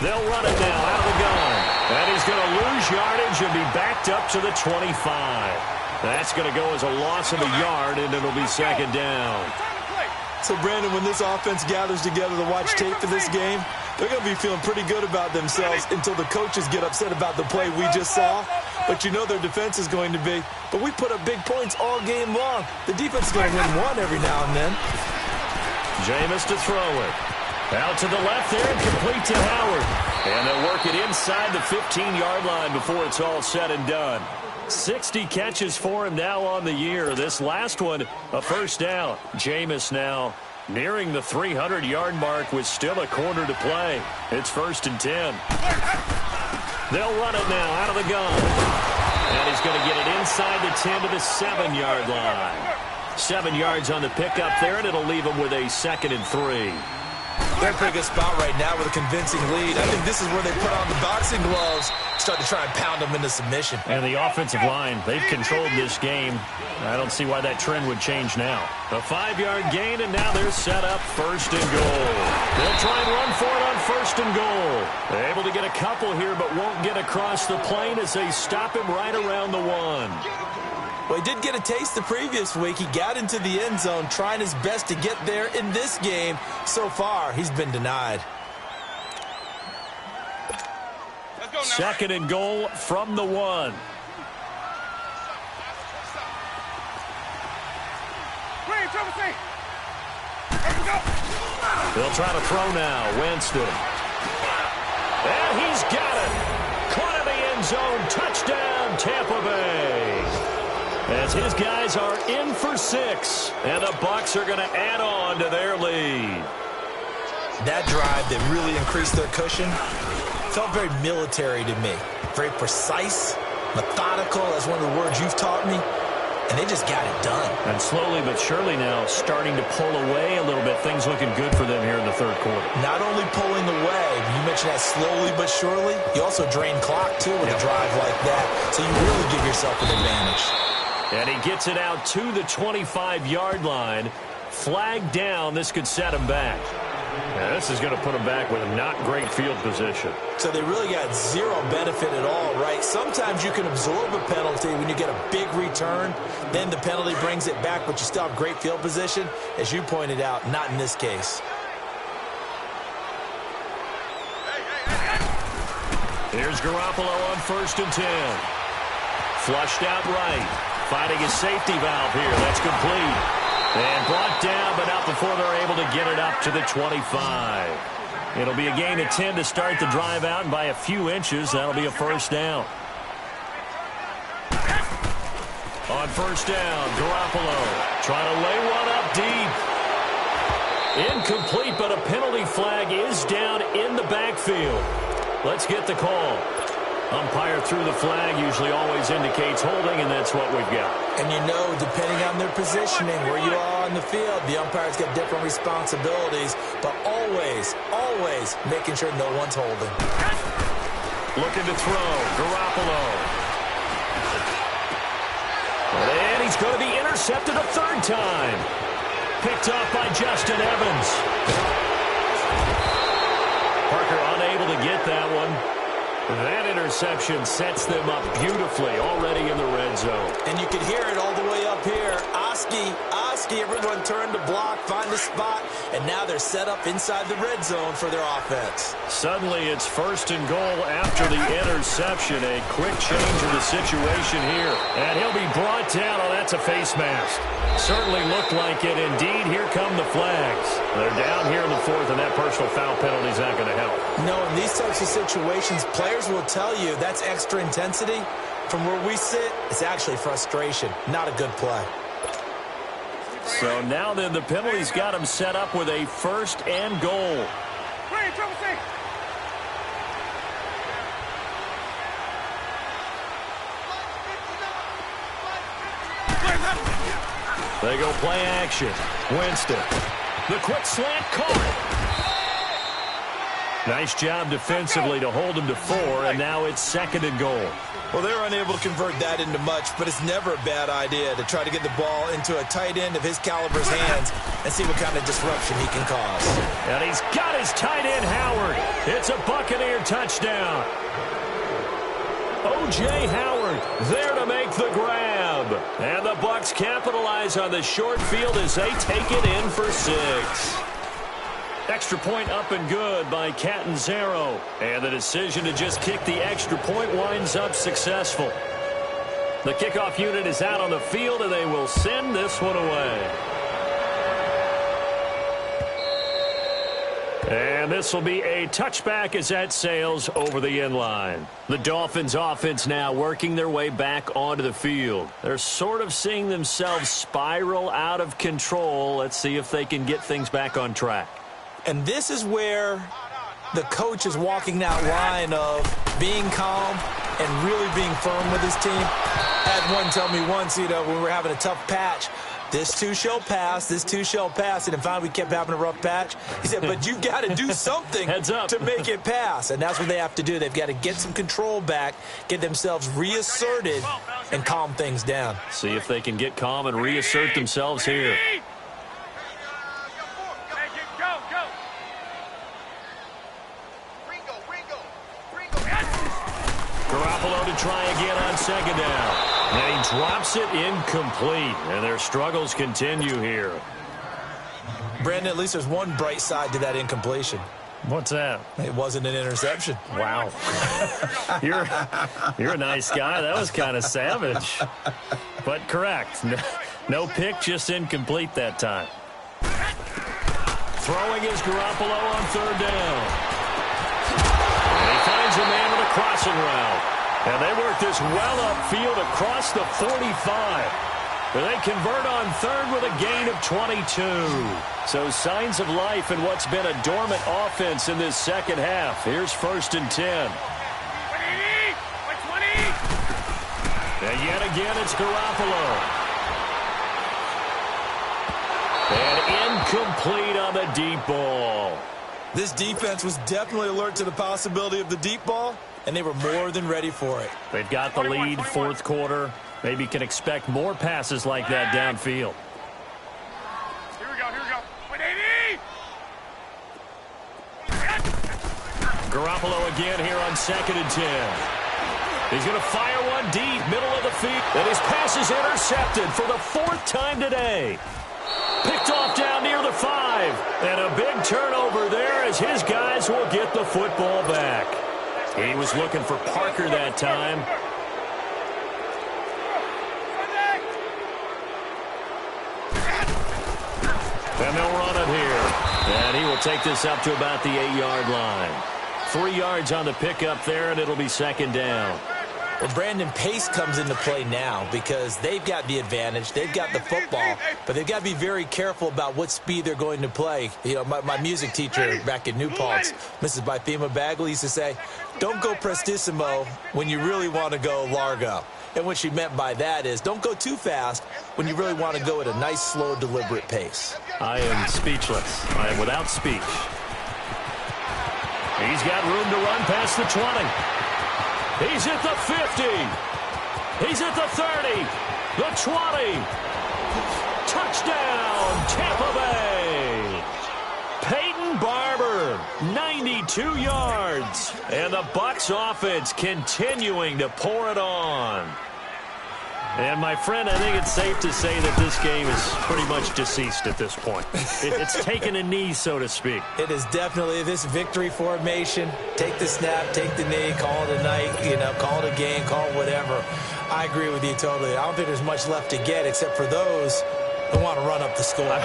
They'll run it now out of the gun. And he's going to lose yardage and be backed up to the 25. That's going to go as a loss of a yard, and it'll be second down. So, Brandon, when this offense gathers together to watch tape for this game, they're going to be feeling pretty good about themselves until the coaches get upset about the play we just saw. But you know their defense is going to be. But we put up big points all game long. The defense is going to win one every now and then. Jameis to throw it. Out to the left there and complete to Howard. And they'll work it inside the 15-yard line before it's all said and done. 60 catches for him now on the year. This last one, a first down. Jameis now nearing the 300-yard mark with still a quarter to play. It's 1st and 10. They'll run it now out of the gun. And he's going to get it inside the 10 to the 7-yard line. 7 yards on the pickup there, and it'll leave him with a 2nd and 3. They're in a pretty good spot right now with a convincing lead. I think this is where they put on the boxing gloves, start to try and pound them into submission. And the offensive line, they've controlled this game. I don't see why that trend would change now. A 5-yard gain, and now they're set up 1st and goal. They'll try and run for it on 1st and goal. They're able to get a couple here, but won't get across the plane as they stop him right around the 1. Well, he did get a taste the previous week. He got into the end zone, trying his best to get there in this game. So far, he's been denied. 2nd and goal from the 1. They'll try to throw now. Winston. And he's got it. Caught in the end zone. Touchdown, Tampa Bay. As his guys are in for 6, and the Bucs are going to add on to their lead. That drive that really increased their cushion felt very military to me. Very precise, methodical, that's one of the words you've taught me. and they just got it done. And slowly but surely now starting to pull away a little bit. Things looking good for them here in the third quarter. Not only pulling away, you mentioned that slowly but surely, you also drain clock, too, with a drive like that. So you really give yourself an advantage. And he gets it out to the 25-yard line. Flag down. This could set him back. Yeah, this is going to put him back with a not great field position. So they really got zero benefit at all, right? Sometimes you can absorb a penalty when you get a big return. Then the penalty brings it back, but you still have great field position. As you pointed out, not in this case. Here's Garoppolo on 1st and 10. Flushed out right. Finding his safety valve here. That's complete. And brought down, but not before they're able to get it up to the 25. It'll be a gain of 10 to start the drive out, and by a few inches, that'll be a first down. On 1st down, Garoppolo trying to lay one up deep. Incomplete, but a penalty flag is down in the backfield. Let's get the call. Umpire threw the flag, usually always indicates holding, and that's what we've got. And you know, depending on their positioning, where you are on the field, the umpires get different responsibilities, but always, always making sure no one's holding. Looking to throw, Garoppolo. And he's going to be intercepted a third time. Picked up by Justin Evans. Parker unable to get that one. That interception sets them up beautifully already in the red zone. And you can hear it all the way up here. Oski, everyone turned to block, find a spot, and now they're set up inside the red zone for their offense. Suddenly it's 1st and goal after the interception. A quick change of the situation here. And he'll be brought down. Oh, that's a face mask. Certainly looked like it. Indeed, here come the flags. They're down here in the 4th, and that personal foul penalty is not going to help. No, in these types of situations, players will tell you that's extra intensity. From where we sit, it's actually frustration. Not a good play. So now then the penalty's got him set up with a 1st and goal. They go play action. Winston. The quick slant caught. Nice job defensively to hold him to 4, and now it's 2nd and goal. Well, they were unable to convert that into much, but it's never a bad idea to try to get the ball into a tight end of his caliber's hands and see what kind of disruption he can cause. And he's got his tight end, Howard. It's a Buccaneer touchdown. O.J. Howard there to make the grab. And the Bucs capitalize on the short field as they take it in for 6. Extra point up and good by Catanzaro. And the decision to just kick the extra point winds up successful. The kickoff unit is out on the field, and they will send this one away. And this will be a touchback as that sails over the end line. The Dolphins offense now working their way back onto the field. They're sort of seeing themselves spiral out of control. Let's see if they can get things back on track. And this is where the coach is walking that line of being calm and really being firm with his team. I had one tell me once, when we were having a tough patch, this too shall pass, this too shall pass. And finally we kept having a rough patch. He said, but you've got to do something to make it pass. And that's what they have to do. They've got to get some control back, get themselves reasserted, and calm things down. See if they can get calm and reassert themselves here. Garoppolo to try again on 2nd down. And he drops it incomplete. And their struggles continue here. Brandon, at least there's one bright side to that incompletion. What's that? It wasn't an interception. Wow. You're a nice guy. That was kind of savage. But correct. No pick, just incomplete that time. Throwing is Garoppolo on 3rd down. And he finds a man with a crossing route. And they work this well upfield across the 45. They convert on 3rd with a gain of 22. So signs of life in what's been a dormant offense in this second half. Here's 1st and 10. And yet again, it's Garoppolo. And incomplete on the deep ball. This defense was definitely alert to the possibility of the deep ball, and they were more than ready for it. They've got the lead, fourth quarter. Maybe can expect more passes like that downfield. Here we go, here we go. 180! Garoppolo again here on 2nd and 10. He's going to fire one deep, middle of the field. And his pass is intercepted for the 4th time today. Picked off down near the 5. And a big turnover there as his guys will get the football back. He was looking for Parker that time. And they'll run it here. And he will take this up to about the 8-yard line. 3 yards on the pickup there, and it'll be 2nd down. Well, Brandon, pace comes into play now because they've got the advantage. They've got the football, but they've got to be very careful about what speed they're going to play. You know, my music teacher back in New Paltz, Mrs. Bythema Bagley, used to say, don't go prestissimo when you really want to go largo. And what she meant by that is don't go too fast when you really want to go at a nice, slow, deliberate pace. I am speechless. I am without speech. He's got room to run past the 20. He's at the 50. He's at the 30. The 20. Touchdown, Tampa Bay. Peyton Barber, 92 yards. And the Bucs offense continuing to pour it on. And, my friend, I think it's safe to say that this game is pretty much deceased at this point. It's taken a knee, so to speak. It is definitely this victory formation. Take the snap, take the knee, call it a night, you know, call it a game, call it whatever. I agree with you totally. I don't think there's much left to get except for those who want to run up the score.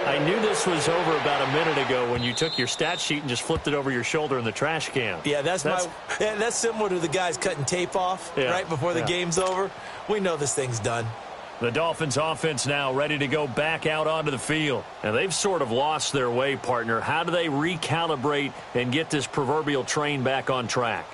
I knew this was over about a minute ago when you took your stat sheet and just flipped it over your shoulder in the trash can. Yeah, that's similar to the guys cutting tape off right before the game's over. We know this thing's done. The Dolphins offense now ready to go back out onto the field. And they've sort of lost their way, partner. How do they recalibrate and get this proverbial train back on track?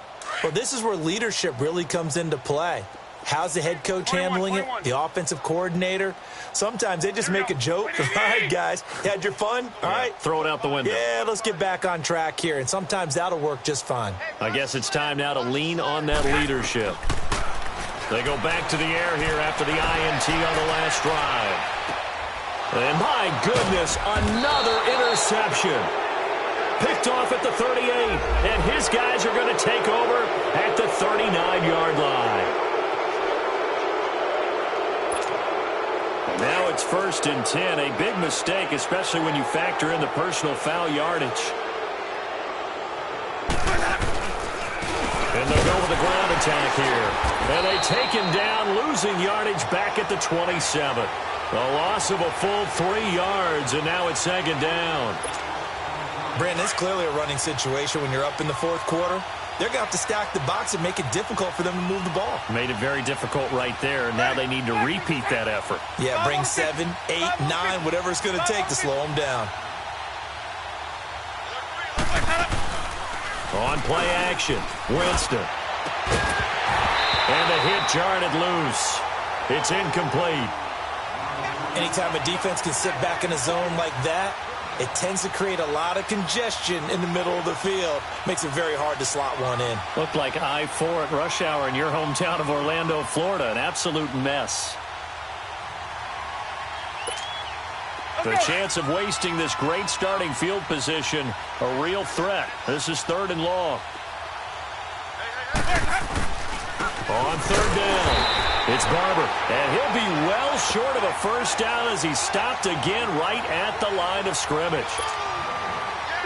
Well, this is where leadership really comes into play. How's the head coach handling it? The offensive coordinator? Sometimes they just make a joke. All right, guys, had your fun? All right. Throw it out the window. Yeah, let's get back on track here. And sometimes that'll work just fine. I guess it's time now to lean on that leadership. They go back to the air here after the INT on the last drive. And my goodness, another interception. Picked off at the 38. And his guys are going to take over at the 39-yard line. Now it's 1st and 10, a big mistake, especially when you factor in the personal foul yardage. And they'll go with the ground attack here. And they take him down, losing yardage back at the 27. A loss of a full 3 yards, and now it's 2nd down. Brandon, it's clearly a running situation when you're up in the 4th quarter. They're going to have to stack the box and make it difficult for them to move the ball. Made it very difficult right there. Now they need to repeat that effort. Yeah, bring 7, 8, 9, whatever it's going to take to slow them down. On play action, Winston. And the hit jarred it loose. It's incomplete. Anytime a defense can sit back in a zone like that, it tends to create a lot of congestion in the middle of the field. Makes it very hard to slot one in. Looked like I-4 at rush hour in your hometown of Orlando, Florida. An absolute mess. The chance of wasting this great starting field position, a real threat. This is 3rd and long. On 3rd down. It's Barber, and he'll be well short of a first down as he's stopped again right at the line of scrimmage.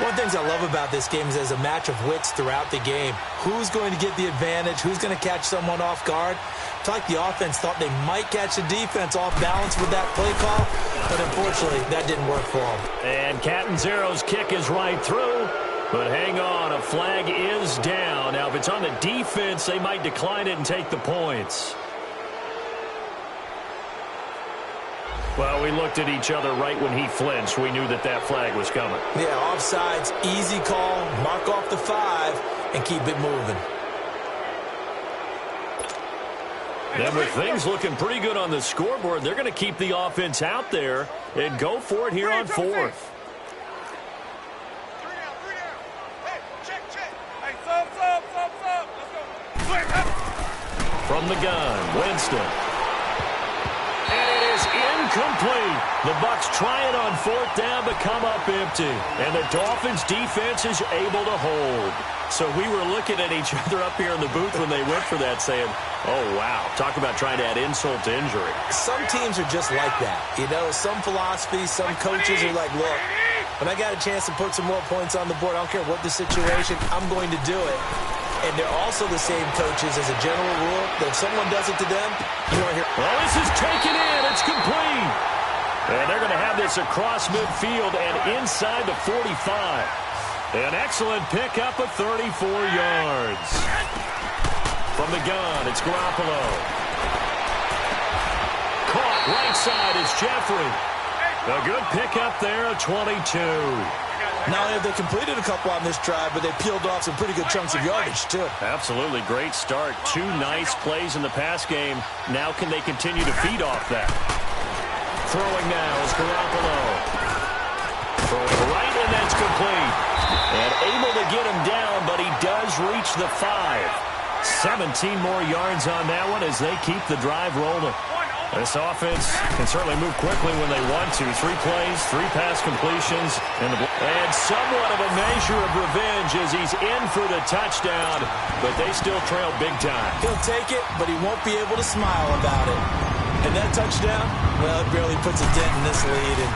One of the things I love about this game is there's a match of wits throughout the game. Who's going to get the advantage? Who's going to catch someone off guard? It's like the offense thought they might catch the defense off balance with that play call, but unfortunately that didn't work for them. And Catanzaro's kick is right through. But hang on, a flag is down. Now, if it's on the defense, they might decline it and take the points. Well, we looked at each other right when he flinched. We knew that that flag was coming. Yeah, offsides, easy call, mark off the 5, and keep it moving. And with things looking pretty good on the scoreboard, they're going to keep the offense out there and go for it here on fourth. From the gun, Winston. And it is incomplete. The Bucs try it on fourth down but come up empty. And the Dolphins' defense is able to hold. So we were looking at each other up here in the booth when they went for that saying, oh, wow, talk about trying to add insult to injury. Some teams are just like that. You know, some philosophies, some coaches are like, look, when I got a chance to put some more points on the board, I don't care what the situation, I'm going to do it. And they're also the same coaches as a general rule that if someone does it to them, you won't hear. Well, this is taken in. It's complete. And they're going to have this across midfield and inside the 45. An excellent pickup of 34 yards. From the gun, it's Garoppolo. Caught right side is Jeffrey. A good pickup there, a 22. Not only have they completed a couple on this drive, but they peeled off some pretty good chunks of yardage, too. Absolutely. Great start. 2 nice plays in the pass game. Now can they continue to feed off that? Throwing now is Garoppolo. Throwing right, and that's complete. And able to get him down, but he does reach the 5. 17 more yards on that one as they keep the drive rolling. This offense can certainly move quickly when they want to. 3 plays, 3 pass completions. And somewhat of a measure of revenge as he's in for the touchdown, but they still trail big time. He'll take it, but he won't be able to smile about it. And that touchdown, well, it barely puts a dent in this lead. And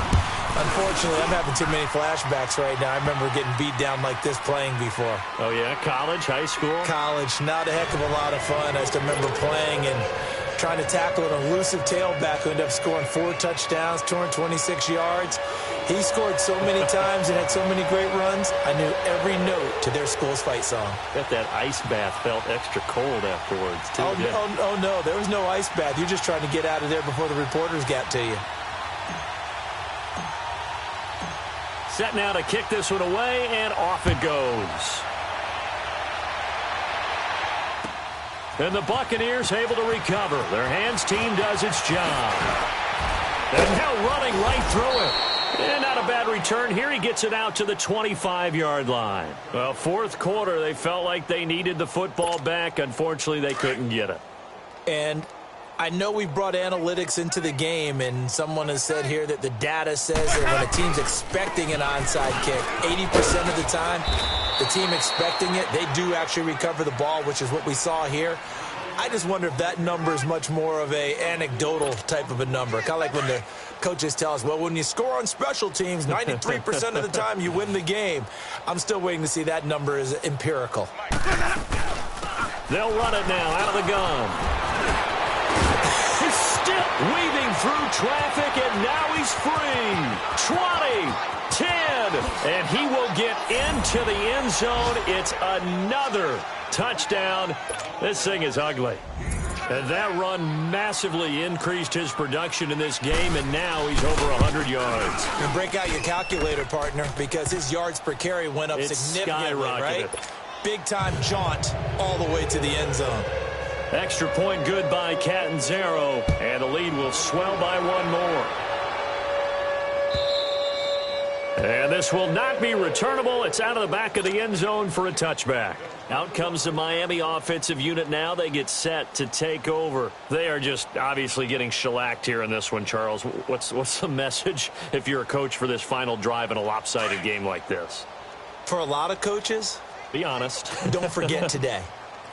unfortunately, I'm having too many flashbacks right now. I remember getting beat down like this playing before. Oh, yeah? College, high school? College. Not a heck of a lot of fun. I just remember playing and trying to tackle an elusive tailback who ended up scoring 4 touchdowns, 226 yards. He scored so many times and had so many great runs, I knew every note to their school's fight song. Bet that ice bath felt extra cold afterwards, too. Oh, no, there was no ice bath. You're just trying to get out of there before the reporters got to you. Set now to kick this one away, and off it goes. And the Buccaneers able to recover. Their hands team does its job. And now running right through it. And not a bad return here. He gets it out to the 25-yard line. Well, fourth quarter, they felt like they needed the football back. Unfortunately, they couldn't get it. And I know we brought analytics into the game, and someone has said here that the data says that when a team's expecting an onside kick, 80% of the time, the team expecting it, they do actually recover the ball, which is what we saw here. I just wonder if that number is much more of a anecdotal type of a number. Kind of like when the coaches tell us, well, when you score on special teams, 93% of the time you win the game. I'm still waiting to see that number is empirical. They'll run it now out of the gun. He's still weaving through traffic, and now he's free. 20, 10, and he will get into the end zone. It's another touchdown. This thing is ugly. And that run massively increased his production in this game, and now he's over 100 yards. And break out your calculator, partner, because his yards per carry went up significantly, right? Big-time jaunt all the way to the end zone. Extra point good by Catanzaro, and the lead will swell by 1 more. And this will not be returnable. It's out of the back of the end zone for a touchback. Out comes the Miami offensive unit now. They get set to take over. They are just obviously getting shellacked here in this one, Charles. What's the message if you're a coach for this final drive in a lopsided game like this? For a lot of coaches, be honest. Don't forget today.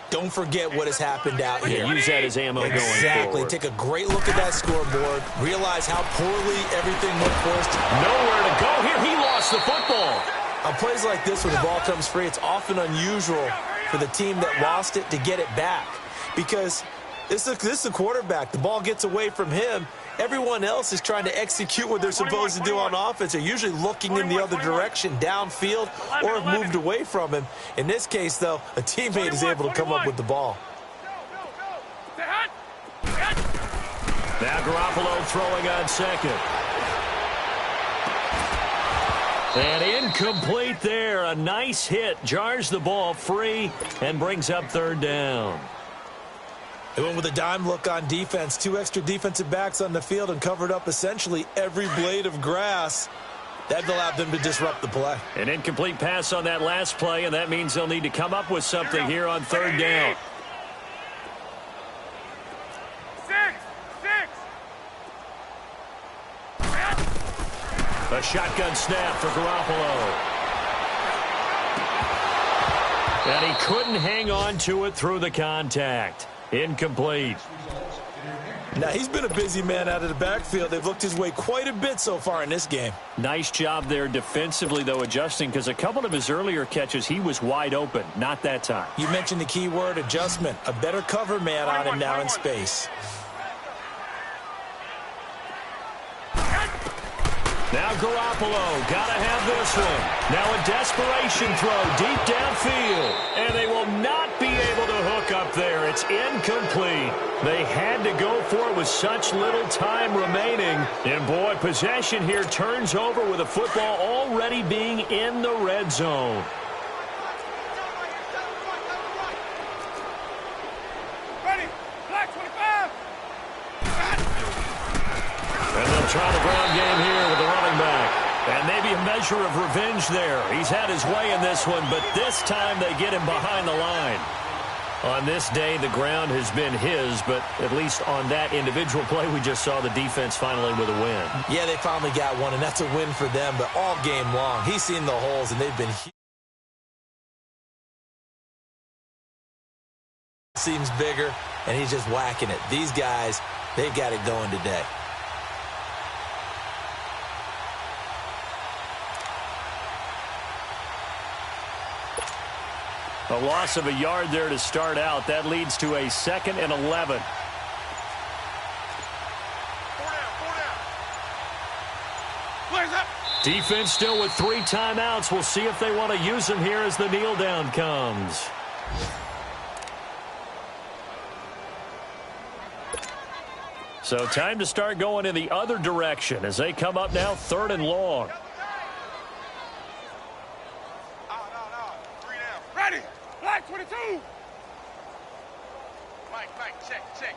Don't forget what has happened out here. Use that as ammo going forward. Exactly. Take a great look at that scoreboard. Realize how poorly everything went for us. Nowhere to go here. He lost the football. On plays like this, when the ball comes free, it's often unusual for the team that lost it to get it back. Because this is a quarterback. The ball gets away from him. Everyone else is trying to execute what they're supposed to do on offense. They're usually looking in the other direction, downfield, or have moved away from him. In this case, though, a teammate is able to come up with the ball. Now Garoppolo throwing on second. And incomplete there. A nice hit. Jars the ball free and brings up third down. They went with a dime look on defense. 2 extra defensive backs on the field and covered up essentially every blade of grass. That allowed them to disrupt the play. An incomplete pass on that last play, and that means they'll need to come up with something here on 3rd down. 6. A shotgun snap for Garoppolo. And he couldn't hang on to it through the contact. Incomplete. Now, he's been a busy man out of the backfield. They've looked his way quite a bit so far in this game. Nice job there defensively, though, adjusting, because a couple of his earlier catches, he was wide open. Not that time. You mentioned the key word, adjustment. A better cover man on him now in space. Now Garoppolo, gotta have this one. Now a desperation throw deep downfield. And they will not be able to hook up there. It's incomplete. They had to go for it with such little time remaining. And boy, possession here turns over with the football already being in the red zone. Ready. Black 25. And they'll try the ground game here with the running back. And maybe a measure of revenge there. He's had his way in this one, but this time they get him behind the line. On this day, the ground has been his, but at least on that individual play, we just saw the defense finally with a win. Yeah, they finally got one, and that's a win for them, but all game long, he's seen the holes, and they've been huge. Seems bigger, and he's just whacking it. These guys, they've got it going today. A loss of a yard there to start out. That leads to a 2nd and 11. 4 down. Players up. Defense still with 3 timeouts. We'll see if they want to use them here as the kneel down comes. So time to start going in the other direction as they come up now 3rd and long. Out. 3 down. Ready. Black 22. Mike, check. 59.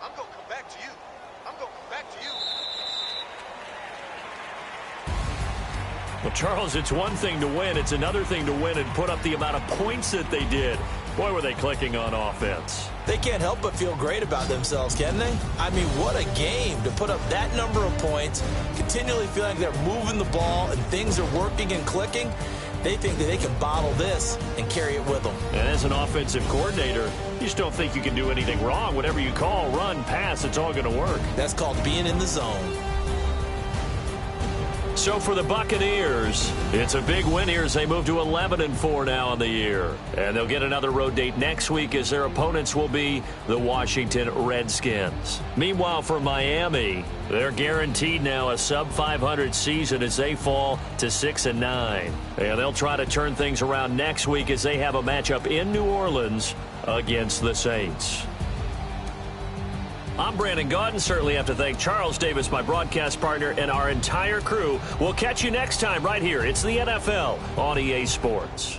I'm going to come back to you. Well, Charles, it's one thing to win. It's another thing to win and put up the amount of points that they did. Boy, were they clicking on offense. They can't help but feel great about themselves, can they? I mean, what a game to put up that number of points, continually feeling like they're moving the ball and things are working and clicking. They think that they can bottle this and carry it with them. And as an offensive coordinator, you just don't think you can do anything wrong. Whatever you call, run, pass, it's all going to work. That's called being in the zone. So for the Buccaneers, it's a big win here as they move to 11-4 now in the year. And they'll get another road date next week as their opponents will be the Washington Redskins. Meanwhile, for Miami, they're guaranteed now a sub-500 season as they fall to 6-9. And they'll try to turn things around next week as they have a matchup in New Orleans against the Saints. I'm Brandon Gaudin. Certainly have to thank Charles Davis, my broadcast partner, and our entire crew. We'll catch you next time right here. It's the NFL on EA Sports.